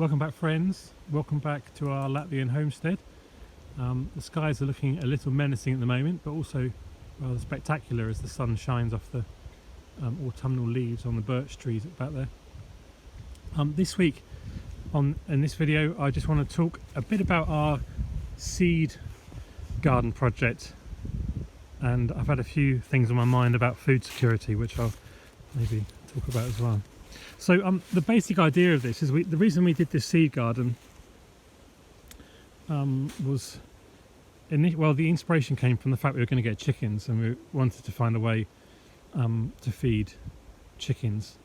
Welcome back, friends. Welcome back to our Latvian homestead. The skies are looking a little menacing at the moment, but also rather spectacular as the sun shines off the autumnal leaves on the birch trees back there. This week in this video I just want to talk a bit about our seed garden project, and I've had a few things on my mind about food security which I'll maybe talk about as well. So the basic idea of this is the reason we did this seed garden was the inspiration came from the fact we were going to get chickens, and we wanted to find a way to feed chickens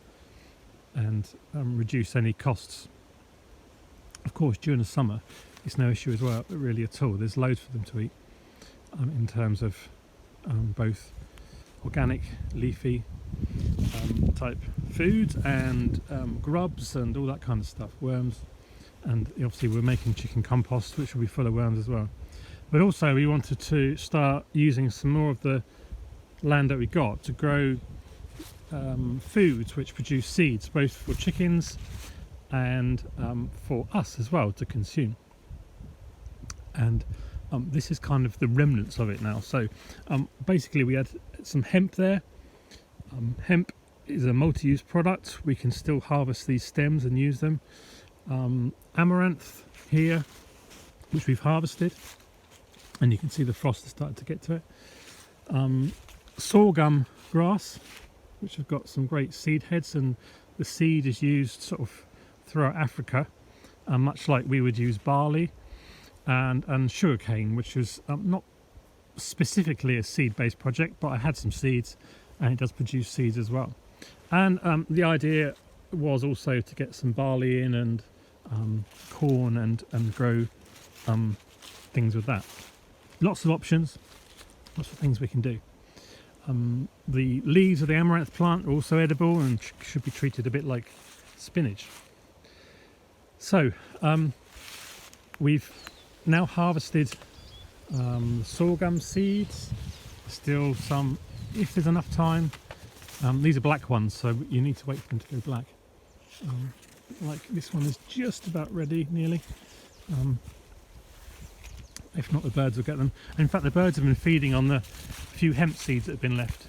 and reduce any costs. Of course, during the summer it's no issue as well, really, at all. There's loads for them to eat in terms of both organic, leafy type food and grubs and all that kind of stuff, worms, and obviously we're making chicken compost which will be full of worms as well. But also we wanted to start using some more of the land that we got to grow foods which produce seeds, both for chickens and for us as well to consume. And this is kind of the remnants of it now. So basically we had some hemp there. Hemp is a multi-use product. We can still harvest these stems and use them. Amaranth here, which we've harvested, and you can see the frost has started to get to it. Sorghum grass, which have got some great seed heads, and the seed is used sort of throughout Africa, much like we would use barley, and sugarcane, which is not specifically a seed-based project, but I had some seeds and it does produce seeds as well. And the idea was also to get some barley in and corn and grow things with that. Lots of options, lots of things we can do. The leaves of the amaranth plant are also edible and should be treated a bit like spinach. So we've now harvested sorghum seeds, still some, if there's enough time. These are black ones, so you need to wait for them to go black. Like this one is just about ready, nearly. If not, the birds will get them. And in fact, the birds have been feeding on the few hemp seeds that have been left.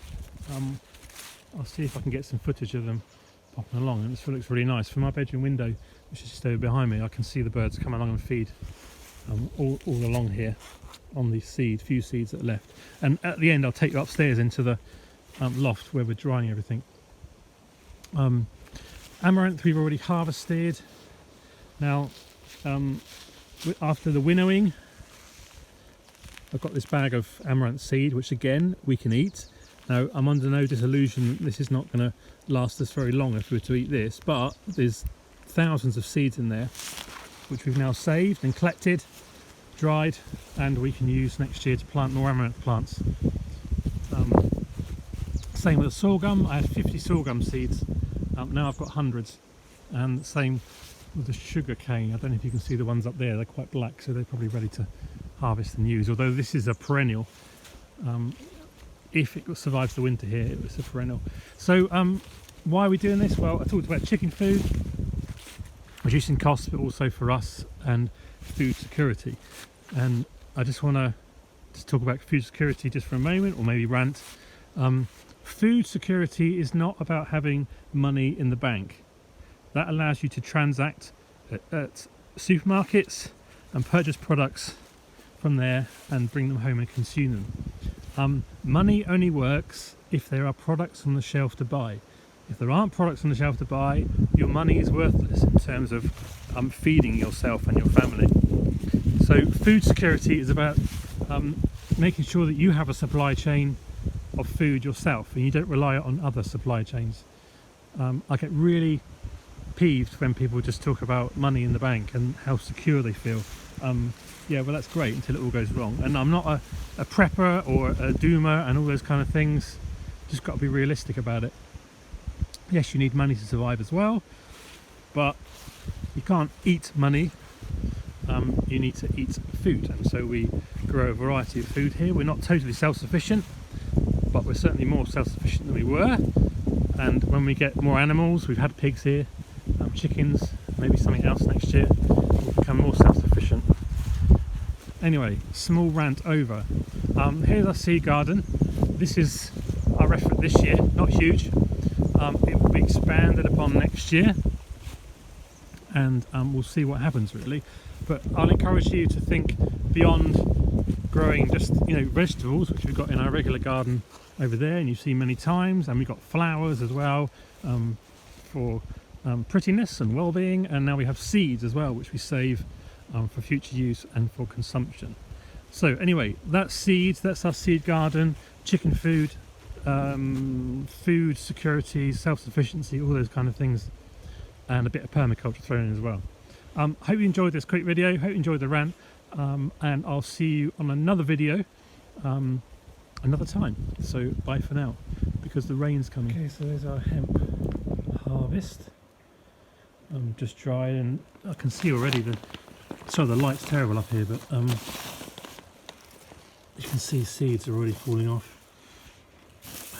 I'll see if I can get some footage of them popping along, and this looks really nice. From my bedroom window, which is just over behind me, I can see the birds come along and feed all along here on these few seeds that are left. And at the end I'll take you upstairs into the loft where we're drying everything. Amaranth we've already harvested. Now after the winnowing, I've got this bag of amaranth seed which again we can eat. Now I'm under no disillusion that this is not going to last us very long if we were to eat this, but there's thousands of seeds in there which we've now saved and collected, dried, and we can use next year to plant more amaranth plants. Same with the sorghum. I had 50 sorghum seeds, now I've got hundreds. And same with the sugar cane. I don't know if you can see the ones up there, they're quite black, so they're probably ready to harvest and use, although this is a perennial. If it survives the winter here, it's a perennial. So why are we doing this? Well, I talked about chicken food, reducing costs, but also for us, and food security. And I just want to talk about food security just for a moment, or maybe rant. Food security is not about having money in the bank. That allows you to transact at supermarkets and purchase products from there and bring them home and consume them. Money only works if there are products on the shelf to buy. If there aren't products on the shelf to buy, your money is worthless in terms of feeding yourself and your family. So food security is about making sure that you have a supply chain of food yourself and you don't rely on other supply chains. I get really peeved when people just talk about money in the bank and how secure they feel. Yeah, well, that's great until it all goes wrong. And I'm not a prepper or a doomer and all those kind of things. Just got to be realistic about it. Yes, you need money to survive as well, but you can't eat money. You need to eat food, and so we grow a variety of food here. We're not totally self-sufficient, but we're certainly more self-sufficient than we were. And when we get more animals, we've had pigs here, chickens, maybe something else next year. We'll become more self-sufficient. Anyway, small rant over. Here's our seed garden. This is our effort this year, not huge. It will be expanded upon next year, and we'll see what happens really. But I'll encourage you to think beyond growing just vegetables, which we've got in our regular garden over there, and you've seen many times, and we've got flowers as well for prettiness and well-being, and now we have seeds as well, which we save for future use and for consumption. So anyway, that's seeds, that's our seed garden, chicken food, food security, self-sufficiency, all those kind of things, and a bit of permaculture thrown in as well. Hope you enjoyed this quick video, hope you enjoyed the rant, and I'll see you on another video another time. So bye for now, because the rain's coming. Okay, so there's our hemp harvest. Just dried, and I can see already the light's terrible up here, but you can see seeds are already falling off.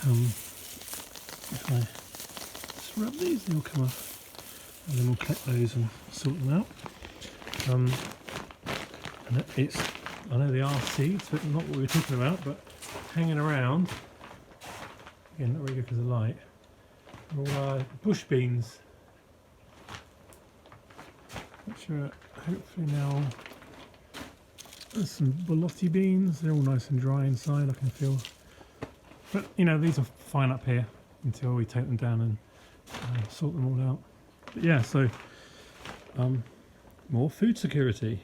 If I just rub these, they'll come off, and then we'll collect those and sort them out. And I know they are seeds, but not what we were talking about, but hanging around, again not really good because of the light, are all our bush beans, which are hopefully now, there's some borlotti beans, they're all nice and dry inside, I can feel. But these are fine up here until we take them down and sort them all out. But yeah, so more food security.